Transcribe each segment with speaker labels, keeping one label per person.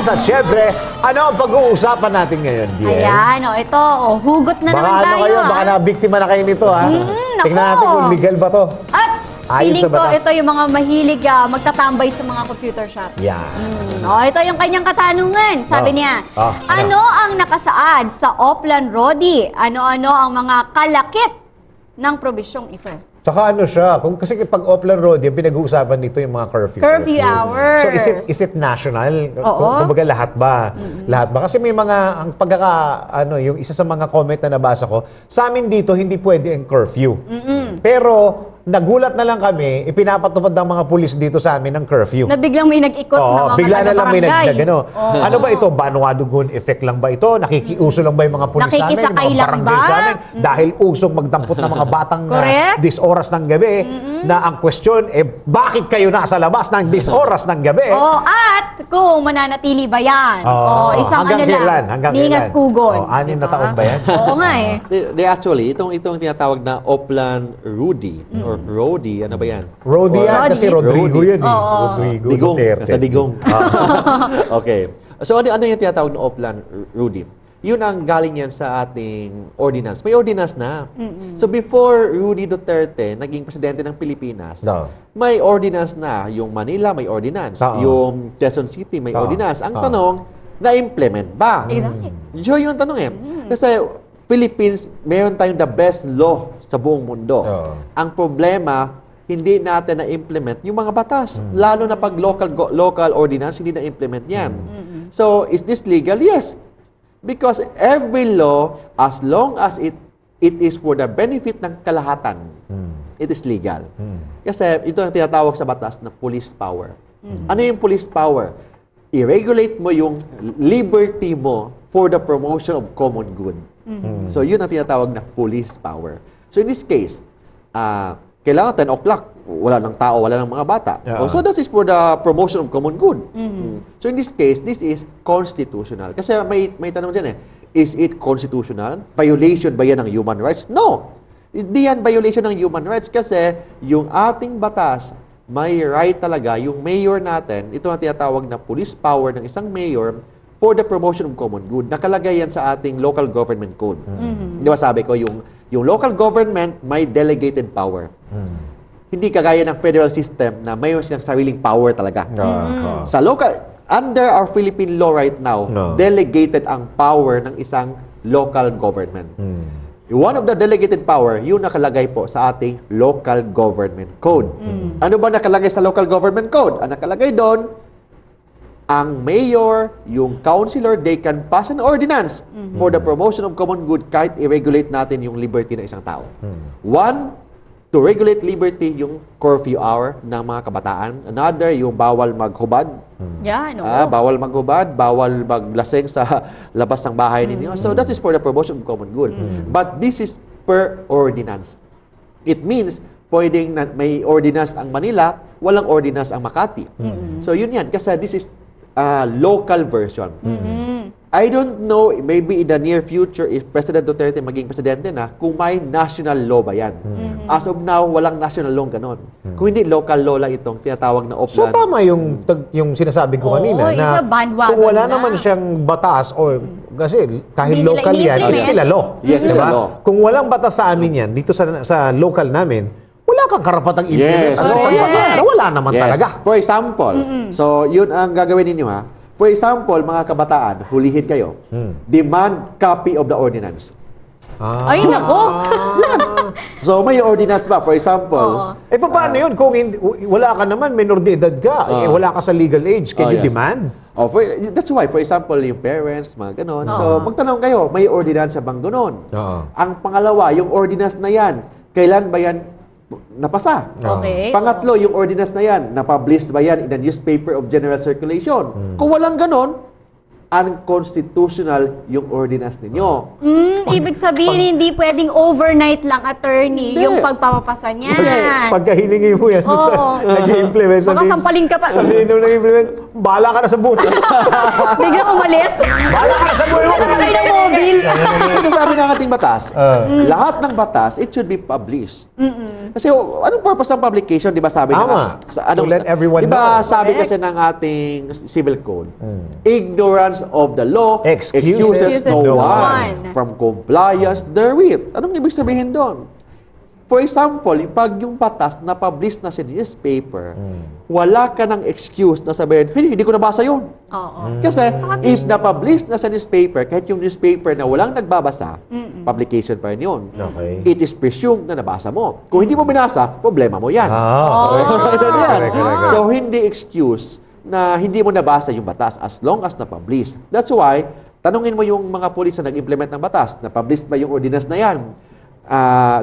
Speaker 1: headlines at syempre, ano ang pag-uusapan natin ngayon, Diel?
Speaker 2: Ayan, ito, hugot na naman
Speaker 1: Baka
Speaker 2: tayo.
Speaker 1: kayo, baka na-biktima na kayo nito, ha?
Speaker 2: naku.
Speaker 1: Tingnan natin kung legal ba to.
Speaker 2: At
Speaker 1: Ayon
Speaker 2: feeling
Speaker 1: sa
Speaker 2: ko,
Speaker 1: batas.
Speaker 2: ito yung mga mahilig magtatambay sa mga computer shops.
Speaker 1: Yan.
Speaker 2: Ito yung kanyang katanungan. Sabi niya, ano ang nakasaad sa Oplan Rodi? Ano-ano ang mga kalakip ng probisyong ito?
Speaker 1: Tsaka ano siya, kasi pag Oplan Road, yung pinag-uusapan dito yung mga curfew.
Speaker 2: Curfew hours.
Speaker 1: So is it national?
Speaker 2: Oo.
Speaker 1: Kumbaga lahat ba? Lahat ba? Kasi may mga, ang yung isa sa mga comment na nabasa ko, sa amin dito hindi pwede ang curfew. Pero nagulat na lang kami, ipinapatupad ng mga pulis dito sa amin ng curfew.
Speaker 2: Na biglang may nag-ikot na mga
Speaker 1: bigla na lang may
Speaker 2: taga-barangay.
Speaker 1: nagano. Ano ba ito? Banuadugon effect lang ba ito? Nakikiuso lang ba yung mga pulis namin?
Speaker 2: Nakikisakay
Speaker 1: Yung mga
Speaker 2: lang
Speaker 1: barangay
Speaker 2: ba?
Speaker 1: sa amin? Dahil usong magdampot ng mga batang
Speaker 2: Correct.
Speaker 1: dis oras ng gabi, na ang question, bakit kayo nasa labas ng dis oras ng gabi?
Speaker 2: At kung mananatili ba yan? Isang
Speaker 1: hanggang
Speaker 2: ano lang,
Speaker 1: kailan? Hanggang
Speaker 2: ningas
Speaker 1: kailan?
Speaker 2: kugon.
Speaker 1: 6 na taon ba yan?
Speaker 2: Oo nga eh.
Speaker 3: Actually, itong tinatawag na Oplan Rudy or Rodi, ano ba yan?
Speaker 1: Rodi yan, kasi Rodrigo
Speaker 3: Rodi.
Speaker 1: yun eh. Rodrigo
Speaker 3: Digong,
Speaker 1: Duterte.
Speaker 3: sa Digong. Okay. So ano yung tinatawag na Oplan Rudy? Yun ang galing yan sa ating ordinance. May ordinance na. So before Rudy Duterte naging presidente ng Pilipinas, may ordinance na. Yung Manila may ordinance. Yung Quezon City may ordinance. Ang tanong, na-implement ba?
Speaker 2: Exactly.
Speaker 3: So yun ang tanong eh. Kasi Philippines, mayroon tayong the best law sa buong mundo. Ang problema, hindi natin na-implement yung mga batas. Lalo na pag local ordinance, hindi na-implement yan. So, is this legal? Yes. Because every law, as long as it is for the benefit ng kalahatan, it is legal. Kasi ito ang tinatawag sa batas na police power. Ano yung police power? I-regulate mo yung liberty mo for the promotion of common good. So yun ang tinatawag na police power. So in this case, kailangan 10 o'clock, wala ng tao, wala ng mga bata. So that is for the promotion of common good. So in this case, this is constitutional. Kasi may tanong dyan is it constitutional? Violation ba yan ng human rights? No! Hindi yan violation ng human rights kasi yung ating batas, may right talaga, yung mayor natin, ito ang tinatawag na police power ng isang mayor for the promotion of common good. Nakalagay yan sa ating local government code. Di ba sabi ko, yung local government may delegated power. Hindi kagaya ng federal system na mayroon silang sariling power talaga. Sa local, under our Philippine law right now, delegated ang power ng isang local government. One of the delegated power, yung nakalagay po sa ating local government code. Ano ba nakalagay sa local government code? Ang nakalagay doon, ang mayor, yung councilor, they can pass an ordinance for the promotion of common good kahit i-regulate natin yung liberty ng isang tao. One, to regulate liberty, yung curfew hour ng mga kabataan. Another, yung bawal maghubad. Bawal maghubad, bawal maglaseng sa labas ng bahay ninyo. So that is for the promotion of common good. But this is per ordinance. It means, pwedeng may ordinance ang Manila, walang ordinance ang Makati. So yun yan, kasi this is local version. I don't know, maybe in the near future, if President Duterte maging presidente na, kung may national law ba yan. As of now, walang national law ganon. Kung hindi, local law lang itong tinatawag na Oplan.
Speaker 1: So tama yung sinasabi ko kanina na kung wala naman siyang batas or kasi kahit
Speaker 2: Hindi
Speaker 1: local
Speaker 2: nila
Speaker 1: yan, it's still a law.
Speaker 3: Yes, it's a law.
Speaker 1: Kung walang batas sa amin yan, dito sa local namin, wala kang karapatang implement ang isang batas na wala naman talaga.
Speaker 3: For example, so yun ang gagawin ninyo ha. For example, mga kabataan, hulihin kayo. Demand copy of the ordinance.
Speaker 2: Ay, nako!
Speaker 3: So, may ordinance ba? For example,
Speaker 1: Paano yun? Kung wala ka naman, minor de edad ka, wala ka sa legal age, can you demand?
Speaker 3: That's why, for example, yung parents, mga ganon. So, magtanong kayo, may ordinance bang ganon? Ang pangalawa, yung ordinance na yan, kailan ba yan napasa?
Speaker 2: Okay.
Speaker 3: Pangatlo, yung ordinance na yan, napublish ba yan in the newspaper of general circulation? Kung walang ganon, unconstitutional yung ordinance ninyo.
Speaker 2: Ibig sabihin, hindi pwedeng overnight lang, attorney,
Speaker 3: Hindi.
Speaker 2: yung pagpapapasa niyan.
Speaker 1: Pagkahilingi mo yan sa nag-implement.
Speaker 2: Baka sampalin ka pa.
Speaker 1: Sabihin nung nag-implement, bahala ka na sa buta.
Speaker 2: Biglang umalis.
Speaker 1: Bahala ka na sa buhay mo.
Speaker 2: Nakasakay ng mobile.
Speaker 3: Kasi sabi ng ating batas, lahat ng batas, it should be published. Kasi anong purpose ng publication, di ba sabi
Speaker 1: Tama. To let everyone
Speaker 3: di ba
Speaker 1: know.
Speaker 3: sabi
Speaker 2: Correct.
Speaker 3: kasi ng ating civil code, ignorance of the law
Speaker 1: Excuses
Speaker 3: no
Speaker 1: no
Speaker 3: one from compliance therewith. Anong ibig sabihin doon? For example, pag yung batas na publish na sa newspaper, wala ka ng excuse na sabihin, hindi ko nabasa yun.
Speaker 2: Oo.
Speaker 3: Kasi if na-publish na sa newspaper, kahit yung newspaper na walang nagbabasa, publication pa rin yun.
Speaker 1: Okay.
Speaker 3: It is presumed na nabasa mo. Kung hindi mo binasa, problema mo yan.
Speaker 1: Correct.
Speaker 3: Ganun yan.
Speaker 1: Correct.
Speaker 3: So, hindi excuse na hindi mo nabasa yung batas as long as na-publish. That's why, tanungin mo yung mga pulis na nag-implement ng batas, na-publish ba yung ordinance na yan?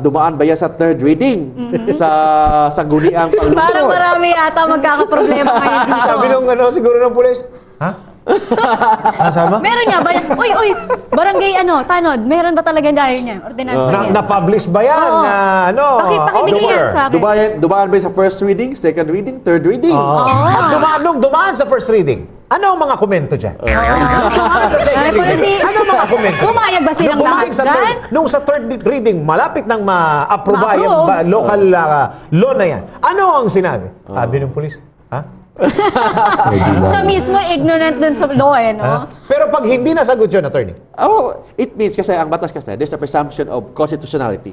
Speaker 3: Dumaan ba yan sa third reading? Sa guniang
Speaker 2: Parang
Speaker 3: paglusod?
Speaker 2: marami yata magkakaproblema ngayon dito.
Speaker 1: Sabi nung siguro ng pulis, ha? Sama?
Speaker 2: Meron nga ba? Uy, barangay tanod, meron ba talaga dahil niya? Ordinansa niya?
Speaker 1: Na-publish ba yan?
Speaker 2: Oo. Pakibigay yan sa akin.
Speaker 3: Dumaan ba yan sa first reading, second reading, third reading?
Speaker 1: At dumaan sa first reading, ano ang mga komento dyan? Sa second
Speaker 2: Ay,
Speaker 1: reading, ano ang mga komento?
Speaker 2: Pumayag ba silang lahat dyan?
Speaker 1: Nung sa third reading, malapit nang ma-approve yung
Speaker 2: Ma-approve.
Speaker 1: local law na yan. Ano ang sinabi? Sabi ng pulis, ha?
Speaker 2: Siya mismo ignorant dun sa law no?
Speaker 1: Pero pag hindi nasagot yun, attorney,
Speaker 3: It means kasi ang batas kasi, there's a presumption of constitutionality.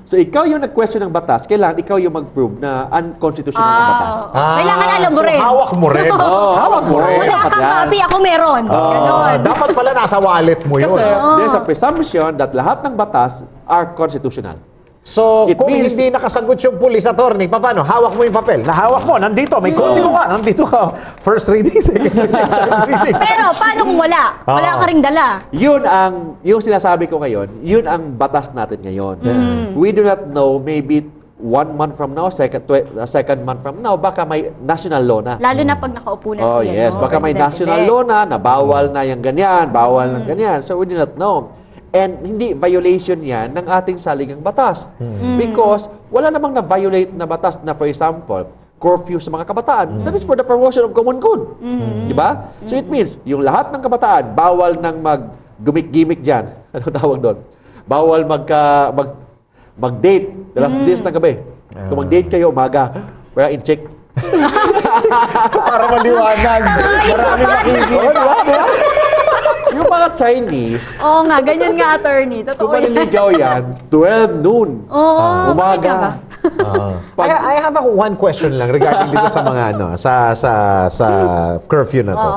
Speaker 3: So ikaw yung nag-question ng batas, kailangan ikaw yung mag-prove na unconstitutional ang batas.
Speaker 2: Kailangan alam mo
Speaker 1: so
Speaker 2: rin.
Speaker 1: hawak mo rin.
Speaker 3: Hawak mo rin.
Speaker 2: Wala
Speaker 3: Dapat
Speaker 2: kang
Speaker 3: yan.
Speaker 2: copy, ako meron. Ganon.
Speaker 1: Dapat pala nasa wallet mo yun.
Speaker 3: Kasi there's a presumption that lahat ng batas are constitutional.
Speaker 1: So,
Speaker 3: It
Speaker 1: kung
Speaker 3: means-
Speaker 1: hindi nakasagot yung police attorney, paano? Hawak mo yung papel. Nahawak mo, nandito, may kodigo ka, nandito ka. First reading, second reading, third reading.
Speaker 2: Pero paano kung wala? Wala ka ring dala.
Speaker 3: Yung sinasabi ko ngayon, yun ang batas natin ngayon. We do not know, maybe 1 month from now, second month from now, baka may national law na.
Speaker 2: Lalo na pag nakaupo na
Speaker 3: Oh
Speaker 2: siya.
Speaker 3: yes, baka may national law na bawal na yung ganyan, bawal ng ganyan. So we do not know. And hindi violation yan ng ating saligang batas. Because wala namang na-violate na batas na, for example, curfew sa mga kabataan. That is for the promotion of common good. Di ba? So it means, yung lahat ng kabataan, bawal nang mag-gimik-gimik dyan. Ano tawag doon? Bawal mag-date alas 10 ng gabi. Kung mag-date kayo, umaga, para in-check.
Speaker 1: Para maliwanag. Marami nakikita.
Speaker 3: Yung mga Chinese,
Speaker 2: Oo nga, ganyan nga attorney.
Speaker 3: kung
Speaker 2: Totoo yan.
Speaker 3: maniligaw yan, 12 noon.
Speaker 2: Oo, bakit ka ba?
Speaker 3: Umaga.
Speaker 1: I have one question lang regarding dito sa mga sa curfew na to.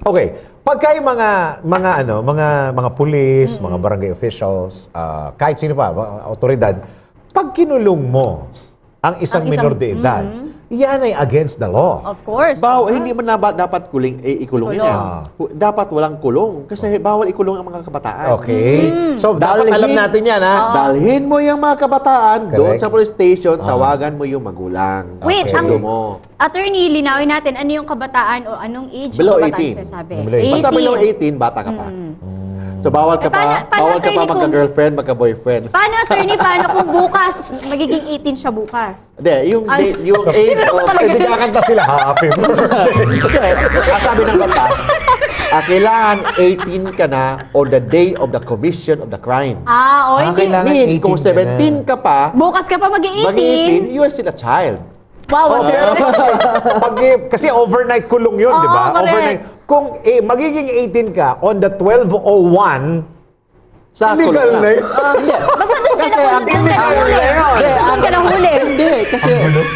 Speaker 1: Okay, pagka yung mga pulis, mga barangay officials, kahit sino pa, otoridad, pag kinulong mo ang isang minor de edad, yan ay against the law.
Speaker 2: Of course.
Speaker 3: Hindi man dapat ikulong yan. Dapat walang kulong. Kasi bawal ikulong ang mga kabataan.
Speaker 1: Okay. So, dapat alam natin yan, ha?
Speaker 3: Dalhin mo yung mga kabataan doon
Speaker 1: Correct.
Speaker 3: sa police station, tawagan mo yung magulang.
Speaker 2: Wait,
Speaker 3: Sundo mo.
Speaker 2: Attorney, linawin natin, ano yung kabataan o anong age
Speaker 3: Below
Speaker 2: yung kabataan
Speaker 3: 18.
Speaker 2: sinasabi?
Speaker 1: Below 18.
Speaker 3: Basta below 18, bata ka pa. So bawal ka
Speaker 2: paano
Speaker 3: pa
Speaker 2: attorney kung-
Speaker 3: magka-girlfriend, magka-boyfriend.
Speaker 2: Paano, attorney, paano kung bukas, magiging 18 siya bukas?
Speaker 3: Hindi, yung
Speaker 2: Ay.
Speaker 3: yung age
Speaker 2: Tinanong ko
Speaker 3: of...
Speaker 2: talaga.
Speaker 1: Hindi kakanta sila, happy birthday.
Speaker 3: Ang sabi ng batas, kailangan 18 ka na on the day of the commission of the crime.
Speaker 2: Hindi.
Speaker 1: kailangan
Speaker 3: Means
Speaker 1: 18
Speaker 3: kung
Speaker 1: ka na.
Speaker 3: 17 ka pa,
Speaker 2: Bukas ka pa mag-18.
Speaker 3: mag-18, you are still a child.
Speaker 2: Wow, sir.
Speaker 1: Kasi overnight kulong yun, di ba?
Speaker 2: Oo, correct.
Speaker 1: Overnight. Kung magiging 18 ka on the 12:01,
Speaker 3: Sa
Speaker 1: illegal
Speaker 3: kulong
Speaker 1: na yun.
Speaker 2: Basta doon ka
Speaker 3: Kasi
Speaker 2: na
Speaker 3: ang-
Speaker 2: huli. Basta doon ka na huli.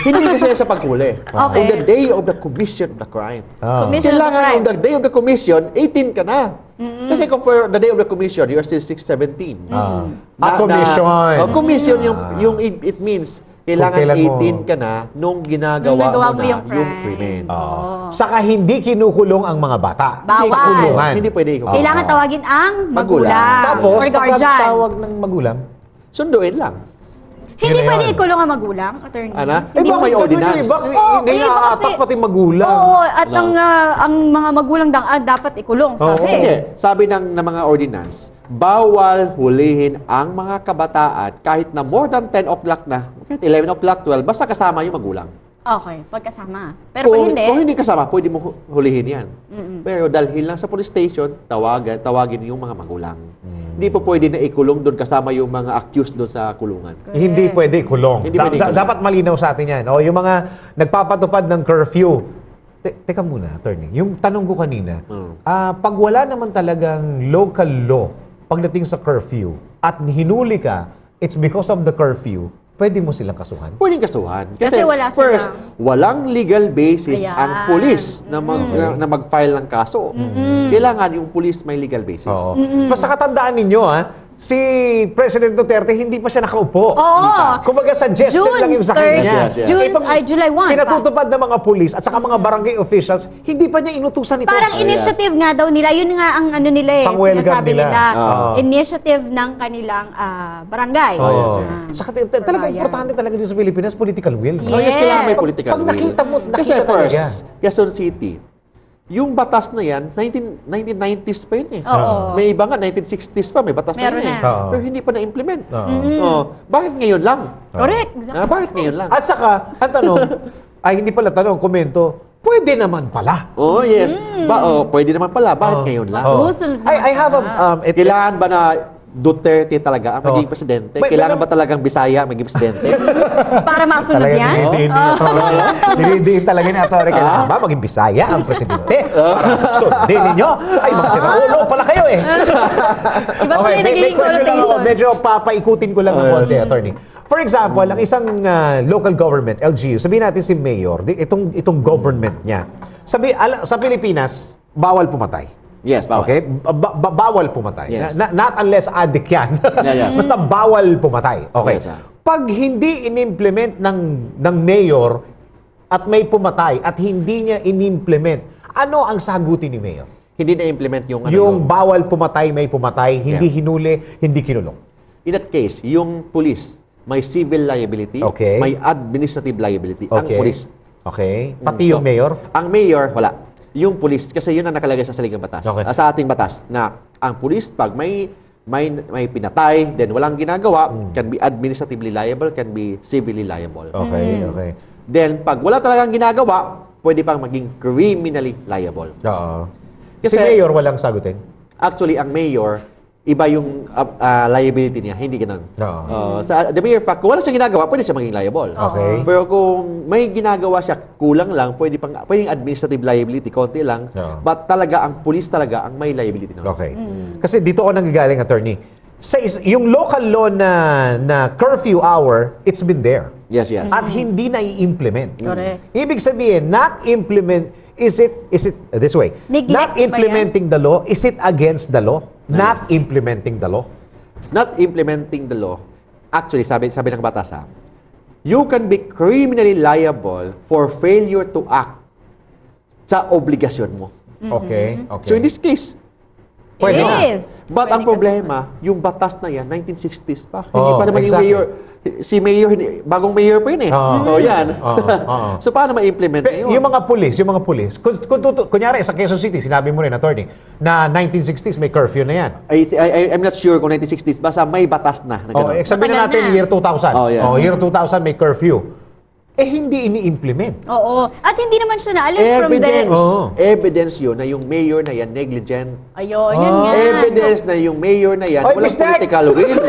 Speaker 3: Hindi kasi sa paghuli.
Speaker 2: Okay.
Speaker 3: On the day of the commission of the crime.
Speaker 2: Commission of
Speaker 3: Kailangan
Speaker 2: crime.
Speaker 3: on the day of the commission, 18 ka na. Kasi kung for the day of the commission, you are still 6, 17.
Speaker 1: Commission.
Speaker 3: Commission, it means, kailangan
Speaker 1: kailan mo-
Speaker 3: 18 ka na nung ginagawa
Speaker 2: Nung nagawa
Speaker 3: mo
Speaker 2: mo
Speaker 3: na
Speaker 2: yung
Speaker 3: yung
Speaker 2: crime.
Speaker 3: krimen.
Speaker 1: Saka hindi kinukulong ang mga bata.
Speaker 2: Bawal.
Speaker 1: Sa kulungan.
Speaker 3: Hindi pwede ikukulong.
Speaker 2: Kailangan tawagin ang
Speaker 3: Magulang.
Speaker 2: magulang.
Speaker 1: Tapos,
Speaker 2: or
Speaker 1: pag
Speaker 2: guardian.
Speaker 1: tawag ng magulang,
Speaker 3: Sunduin lang.
Speaker 2: Hindi
Speaker 1: Yun na
Speaker 2: pwede
Speaker 1: yun.
Speaker 2: ikulong ang magulang, attorney.
Speaker 3: Ano?
Speaker 2: Hindi
Speaker 3: Iba may
Speaker 2: mo-
Speaker 3: ordinance.
Speaker 1: Iba,
Speaker 2: Oo,
Speaker 1: hindi
Speaker 2: iba kasi-
Speaker 1: nakaapak pati magulang.
Speaker 2: Oo, at ang mga magulang dapat ikulong, sabi.
Speaker 3: Hindi. Sabi ng mga ordinance, bawal hulihin ang mga kabataan kahit na more than 10 o'clock na, kahit 11 o'clock, 12, basta kasama yung magulang.
Speaker 2: Okay, pagkasama. Pero pag hindi,
Speaker 3: Kung hindi kasama, pwede mo hulihin yan. Pero dalhin lang sa police station, tawagin yung mga magulang. Hindi po pwede na ikulong doon kasama yung mga accused doon sa kulungan.
Speaker 1: Hindi pwede kulong.
Speaker 3: Hindi pwede kulong.
Speaker 1: Dapat malinaw sa atin yan. O, yung mga nagpapatupad ng curfew. Teka muna, attorney. Yung tanong ko kanina, pag wala naman talagang local law pagdating sa curfew at hinuli ka, it's because of the curfew, pwede mo silang kasuhan?
Speaker 3: Pwedeng kasuhan.
Speaker 2: Kasi wala
Speaker 3: first,
Speaker 2: silang-
Speaker 3: walang legal basis
Speaker 2: Ayan.
Speaker 3: ang police na, na mag-file ng kaso. Kailangan yung police may legal basis.
Speaker 1: Oo. Basta katandaan ninyo, si President Duterte, hindi pa siya nakaupo.
Speaker 2: Oo.
Speaker 1: Kumbaga, suggested
Speaker 2: June
Speaker 1: lang yung sa
Speaker 2: 3rd,
Speaker 1: kanya.
Speaker 3: Yes, yes.
Speaker 2: July 1.
Speaker 1: Pinatutupad ng mga pulis at saka mga barangay officials, hindi pa niya inutusan ito.
Speaker 2: Parang initiative nga daw nila. Yun nga ang ano nila
Speaker 1: Pang-welcome
Speaker 2: sinasabi
Speaker 1: nila.
Speaker 2: nila.
Speaker 1: Oo.
Speaker 2: Initiative ng kanilang barangay.
Speaker 3: Oh, yes,
Speaker 1: Oo.
Speaker 3: yes.
Speaker 1: Saka talaga
Speaker 2: Bayan.
Speaker 1: importante talaga dito sa Pilipinas, political will.
Speaker 2: Yes.
Speaker 3: Oh, yes, kailangan may political
Speaker 1: Pag
Speaker 3: will.
Speaker 1: nakita mo,
Speaker 3: Kasi
Speaker 1: nakita
Speaker 3: first,
Speaker 1: talaga.
Speaker 3: Quezon City, yung batas na yan, 1990s pa yun eh.
Speaker 2: Oo.
Speaker 3: May iba nga, 1960s pa, may batas
Speaker 2: Meron
Speaker 3: na yun
Speaker 2: na.
Speaker 3: eh.
Speaker 1: Oo.
Speaker 3: Pero hindi pa na-implement.
Speaker 1: Oo.
Speaker 3: Bakit ngayon lang?
Speaker 2: Correct. Exactly.
Speaker 3: Bakit ngayon lang?
Speaker 1: At saka, ang tanong, ay hindi pala tanong, komento, pwede naman pala.
Speaker 3: Oh, yes. Pwede naman pala. Bakit ngayon lang?
Speaker 1: Oo.
Speaker 2: Susunod
Speaker 1: I have a...
Speaker 3: Kailangan ba na Duterte talaga ang maging
Speaker 1: Oo.
Speaker 3: presidente?
Speaker 1: May-
Speaker 3: Kailangan
Speaker 1: may-
Speaker 3: ba talagang Bisaya maging presidente?
Speaker 2: Para masunod
Speaker 1: Talaga
Speaker 2: yan.
Speaker 1: dinidiin ni Atty. Dinidiin talaga ni Atty. Kailangan ba maging Bisaya ang presidente? Para sundin ninyo? Ay, mga sinaulo pala kayo eh.
Speaker 2: Iba tuloy
Speaker 1: may
Speaker 2: nagiging
Speaker 1: question lang ako.
Speaker 2: connotation.
Speaker 1: Medyo papaikutin ko lang ng konti, Atty. For example, ang isang local government, LGU, sabihin natin si Mayor, itong government niya, sa Pilipinas, bawal pumatay.
Speaker 3: Yes, bawal.
Speaker 1: Okay? Bawal pumatay.
Speaker 3: Yes.
Speaker 1: Not unless addict yan.
Speaker 3: Yeah, yes.
Speaker 1: Basta bawal pumatay. Okay.
Speaker 3: Yes,
Speaker 1: Pag hindi in-implement ng mayor at may pumatay at hindi niya in-implement, ano ang sagutin ni mayor?
Speaker 3: Hindi na-implement yung
Speaker 1: Yung bawal pumatay, may pumatay, hindi
Speaker 3: Yeah.
Speaker 1: hinuli, hindi kinulong.
Speaker 3: In that case, yung police, may civil liability,
Speaker 1: Okay.
Speaker 3: may administrative liability. Ang police.
Speaker 1: Okay. Pati yung mayor?
Speaker 3: Ang mayor, wala. Yung police, kasi yun ang nakalagay sa saligang batas.
Speaker 1: Okay.
Speaker 3: Sa ating batas, na ang police, pag may pinatay, then walang ginagawa, can be administratively liable, can be civilly liable.
Speaker 1: Okay, okay.
Speaker 3: Then, pag wala talagang ginagawa, pwede pang maging criminally liable.
Speaker 1: Oo. Si
Speaker 3: Kasi-
Speaker 1: mayor walang sagutin?
Speaker 3: Actually, ang mayor, iba yung liability niya, hindi ganun.
Speaker 1: Oo.
Speaker 3: Sa the mere fact, kung wala siya ginagawa, pwede siya maging liable.
Speaker 1: Okay.
Speaker 3: Pero kung may ginagawa siya, kulang lang, pwedeng administrative liability, konti lang.
Speaker 1: Oo.
Speaker 3: But talaga, ang police talaga ang may liability na.
Speaker 1: Okay. Kasi dito ako nanggagaling, attorney. Yung local law na curfew hour, it's been there.
Speaker 3: Yes, yes.
Speaker 1: At hindi na i-implement.
Speaker 2: Correct.
Speaker 1: Ibig sabihin, not implement, is it this way?
Speaker 2: Neglect
Speaker 1: Not
Speaker 2: ba yan?
Speaker 1: implementing the law, is it against the law? Not implementing the law?
Speaker 3: Not implementing the law, actually, sabi ng batas, you can be criminally liable for failure to act sa obligasyon mo.
Speaker 1: Okay, okay.
Speaker 3: So in this case,
Speaker 1: Pwede
Speaker 2: It
Speaker 1: na.
Speaker 2: is.
Speaker 3: but ang
Speaker 2: Pwede
Speaker 3: problema, yung batas na yan, 1960s pa. Hindi
Speaker 1: Oo,
Speaker 3: pa naman
Speaker 1: exactly.
Speaker 3: yung mayor, si mayor, bagong mayor pa yun eh.
Speaker 1: Oo.
Speaker 3: So yan.
Speaker 1: Oo.
Speaker 3: So paano ma-implement
Speaker 1: Pe-
Speaker 3: ngayon?
Speaker 1: yung mga pulis, kunyari sa Quezon City, sinabi mo rin, attorney, na 1960s may curfew na yan.
Speaker 3: I'm not sure kung 1960s, basta may batas na.
Speaker 1: Oh, sabihin na
Speaker 2: Matagal
Speaker 1: natin
Speaker 2: na.
Speaker 1: year 2000.
Speaker 3: Oh, yes.
Speaker 1: Year 2000 may curfew. Hindi ini-implement.
Speaker 2: Oo. At hindi naman siya naalis from the...
Speaker 1: Oo.
Speaker 3: Evidence yun na yung mayor na yan negligent.
Speaker 2: Ayun, yun nga.
Speaker 3: Evidence na yung mayor na yan,
Speaker 1: Oy,
Speaker 3: walang
Speaker 1: mistake!
Speaker 3: political will.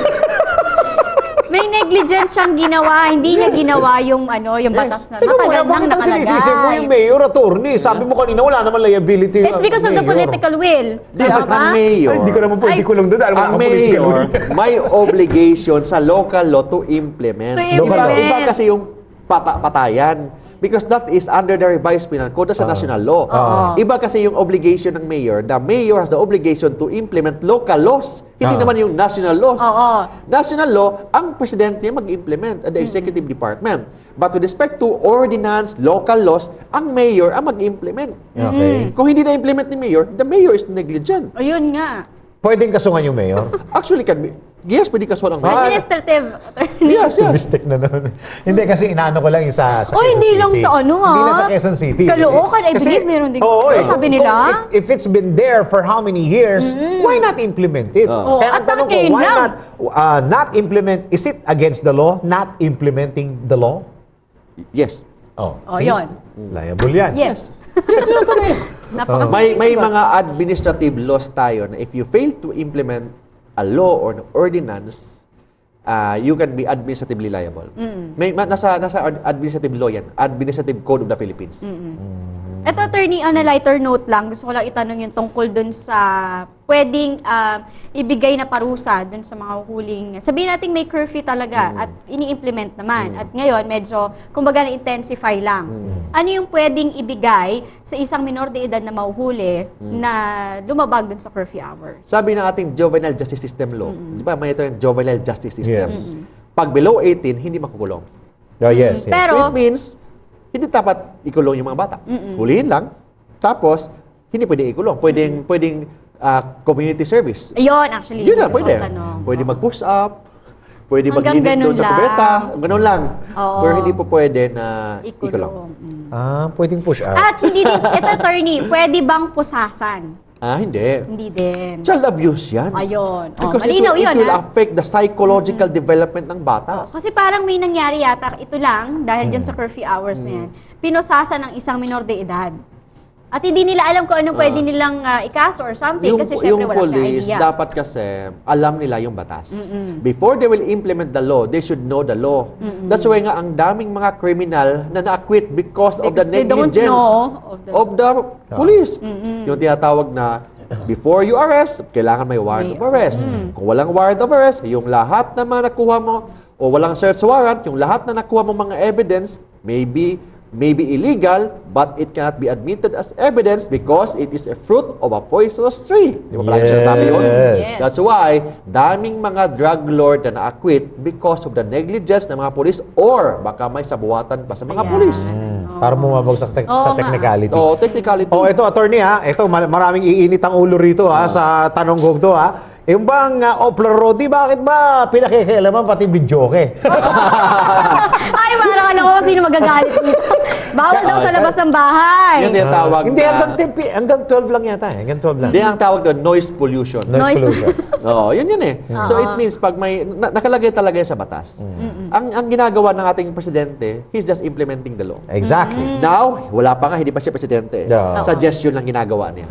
Speaker 2: May negligence siyang ginawa. Hindi niya ginawa yung batas na
Speaker 1: Teka
Speaker 2: matagal
Speaker 1: muna,
Speaker 2: nang
Speaker 1: bakit ang sinisisi mo yung
Speaker 2: nakalagay.
Speaker 1: mayor, attorney? Sabi mo kanina, wala naman liability.
Speaker 2: It's because of the
Speaker 1: mayor.
Speaker 2: political will.
Speaker 3: Di,
Speaker 2: Tama ba?
Speaker 3: ang mayor,
Speaker 1: Ay, hindi ko naman pwede
Speaker 2: Ay,
Speaker 1: kulong doon dahil wala
Speaker 3: ang
Speaker 1: akong political
Speaker 3: mayor,
Speaker 1: will.
Speaker 3: may obligation sa local law to implement.
Speaker 2: To
Speaker 3: Iba,
Speaker 2: implement.
Speaker 3: iba kasi yung patayan. Because that is under the revised penal code sa national law. Iba kasi yung obligation ng mayor. The mayor has the obligation to implement local laws. Hindi naman yung national laws.
Speaker 2: Oo.
Speaker 3: National law, ang presidente mag-implement at the executive department. But with respect to ordinance, local laws, ang mayor ang mag-implement.
Speaker 1: Okay.
Speaker 3: Kung hindi na-implement ni mayor, the mayor is negligent.
Speaker 2: Ayun nga.
Speaker 1: Pwedeng kasungan yung mayor?
Speaker 3: Actually, yes, pwede kasuhan ang mayor.
Speaker 2: Administrative.
Speaker 3: Yes, yes.
Speaker 1: Mistake na naman. Hindi kasi inaano ko lang yung sa
Speaker 2: Oh,
Speaker 1: Quezon
Speaker 2: hindi
Speaker 1: City.
Speaker 2: lang sa ano,
Speaker 1: Hindi lang
Speaker 2: ah.
Speaker 1: sa Quezon City.
Speaker 2: Caloocan, I
Speaker 1: Kasi-
Speaker 2: believe meron din.
Speaker 1: Oo,
Speaker 2: Ano sabi nila?
Speaker 1: If it's been there for how many years, why not implement it?
Speaker 2: Oo,
Speaker 1: Kaya
Speaker 2: at
Speaker 1: ang tanong ko,
Speaker 2: bakit yun
Speaker 1: why
Speaker 2: lang?
Speaker 1: not implement, is it against the law, not implementing the law?
Speaker 3: Yes.
Speaker 2: O, yun.
Speaker 1: Liable yan.
Speaker 2: Yes.
Speaker 3: Yes, yun ito rin. May
Speaker 2: Napaka-serious.
Speaker 3: mga administrative laws tayo na if you fail to implement a law or an ordinance, you can be administratively liable. Nasa administrative law yan, Administrative Code of the Philippines.
Speaker 2: Ito, attorney, on a lighter note lang, gusto ko lang itanong yung tungkol dun sa pwedeng ibigay na parusa dun sa mga huling, sabihin natin may curfew talaga at ini-implement naman. At ngayon, medyo, kumbaga na-intensify lang. Ano yung pwedeng ibigay sa isang minor de edad na mahuhuli na lumabag dun sa curfew hours?
Speaker 3: Sabi ng ating juvenile justice system law, di ba may ito yung juvenile justice system.
Speaker 1: Yes.
Speaker 3: Pag below 18, hindi makukulong.
Speaker 1: Oh, yes.
Speaker 2: Pero,
Speaker 3: So it means, hindi dapat ikulong yung mga bata. Huliin lang. Tapos, hindi pwedeng ikulong. Pwedeng community service.
Speaker 2: ayun, actually.
Speaker 3: Yun na,
Speaker 2: gusto
Speaker 3: pwede.
Speaker 2: ko tanong.
Speaker 3: Pwede mag-push up. Pwede
Speaker 2: Hanggang
Speaker 3: maglinis
Speaker 2: ganun
Speaker 3: doon sa
Speaker 2: lang.
Speaker 3: kubeta. Ganun lang.
Speaker 2: Oo.
Speaker 3: Pero hindi po pwede na ikulong.
Speaker 2: Ikulong.
Speaker 1: Pwedeng push out.
Speaker 2: At hindi din, ito attorney, pwede bang pusasan?
Speaker 3: Hindi.
Speaker 2: Hindi din.
Speaker 3: Child abuse yan.
Speaker 2: Ayun.
Speaker 3: Because
Speaker 2: Malinaw
Speaker 3: it
Speaker 2: yun,
Speaker 3: will
Speaker 2: ha?
Speaker 3: affect the psychological development ng bata.
Speaker 2: Kasi parang may nangyari yata, ito lang, dahil dyan sa curfew hours na yan, pinusasan ng isang minor de edad. At hindi nila alam kung anong pwede nilang ikaso or something kasi syempre wala silang
Speaker 3: police,
Speaker 2: idea.
Speaker 3: dapat kasi alam nila yung batas. Before they will implement the law, they should know the law. That's why nga ang daming mga criminal na na-acquit because of the
Speaker 2: Because they don't
Speaker 3: negligence
Speaker 2: know
Speaker 3: of the police. Yung tinatawag na before you arrest, kailangan may warrant of arrest. Kung walang warrant of arrest, yung lahat na mga nakuha mo o walang search warrant, yung lahat na nakuha mo mga evidence, maybe illegal, but it cannot be admitted as evidence because it is a fruit of a poisonous tree. Di ba palagi sinasabi yun?
Speaker 2: Yes.
Speaker 3: That's why, daming mga drug lord na na-acquit because of the negligence ng mga polis or baka may sabuatan pa sa mga
Speaker 2: Ayan.
Speaker 3: polis.
Speaker 1: Para bumabag sa,
Speaker 2: Oo
Speaker 1: sa
Speaker 2: nga.
Speaker 1: technicality.
Speaker 3: So, technicality.
Speaker 1: Oh, ito attorney ha. Ito maraming iinit ang ulo rito ha sa tanong ko to ha. Yung bang Opla Rodi, bakit ba pinakikialaman pati videoke?
Speaker 2: Ay, parang alam ko kung sino magagalit dito. Bawal daw sa labas ng bahay.
Speaker 3: Yun yung tawag
Speaker 1: Hindi,
Speaker 3: na...
Speaker 1: hanggang 12 lang yata. Hanggang 12 lang.
Speaker 3: Hindi, ang tawag doon, noise pollution.
Speaker 2: Noise
Speaker 1: pollution.
Speaker 3: Oo, yun eh. So it means pag may nakalagay talaga yan sa batas. Ang ginagawa ng ating presidente, he's just implementing the law.
Speaker 1: Exactly.
Speaker 3: Now, wala pa nga, hindi pa siya presidente.
Speaker 1: Yeah.
Speaker 3: Suggestion lang ginagawa niya.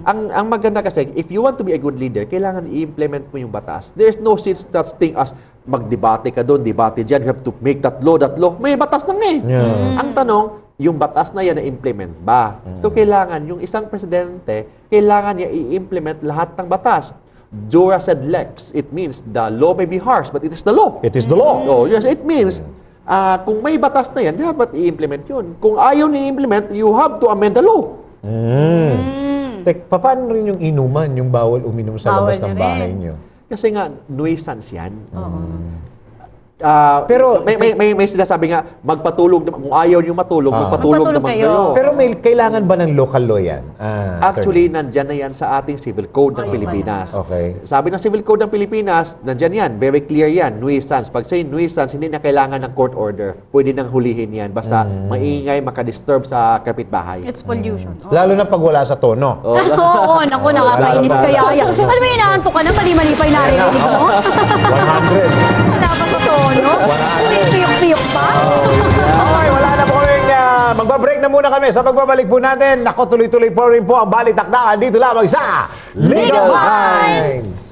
Speaker 3: Ang maganda kasi, if you want to be a good leader, kailangan i-implement mo yung batas. There's no such thing as magdebate ka doon, debate dyan, you have to make that law. May batas na nga eh.
Speaker 1: Yeah.
Speaker 3: Ang tanong, yung batas na yan na-implement ba? So, kailangan, yung isang presidente, kailangan niya i-implement lahat ng batas. Jura sed lex. It means the law may be harsh, but it is the law.
Speaker 1: It is the law.
Speaker 3: Oh, yes, it means, kung may batas na yan, dapat i-implement yun. Kung ayaw ni-implement, you have to amend the law.
Speaker 1: Paano rin yung inuman, yung bawal uminom sa
Speaker 2: Bawal
Speaker 1: labas ng
Speaker 2: na
Speaker 1: bahay
Speaker 2: rin.
Speaker 1: nyo?
Speaker 3: Kasi nga, nuisance yan.
Speaker 1: Pero-
Speaker 3: may sinasabi nga, magpatulog, kung ayaw niyo matulog, magpatulog
Speaker 2: Magpatulog
Speaker 3: naman
Speaker 2: kayo.
Speaker 3: kayo.
Speaker 1: Pero may kailangan ba ng local law yan?
Speaker 3: Actually, nandyan na yan sa ating Civil Code ng Pilipinas.
Speaker 1: Okay.
Speaker 3: Sabi ng Civil Code ng Pilipinas, nandyan yan, very clear yan, nuisance. Pag say nuisance, hindi na kailangan ng court order. Pwede nang hulihin yan, basta maingay, makadisturb sa kapitbahay.
Speaker 2: It's pollution.
Speaker 1: Lalo na pag wala sa tono.
Speaker 2: Oo, naku, nakakainis
Speaker 1: Wala
Speaker 2: kaya yan. Alam mo, inaantok ka na, mali-mali pa yung narinig mo.
Speaker 1: 100.
Speaker 2: Wala pa sa tono. Piyok-piyok pa.
Speaker 1: Okay, wala na po kaming magbabreak na muna kami. Sa pagbabalik po natin, nako tuloy-tuloy po rin po ang balitaktakan dito lamang sa
Speaker 2: Legal
Speaker 1: Legal
Speaker 2: Minds!
Speaker 1: Minds!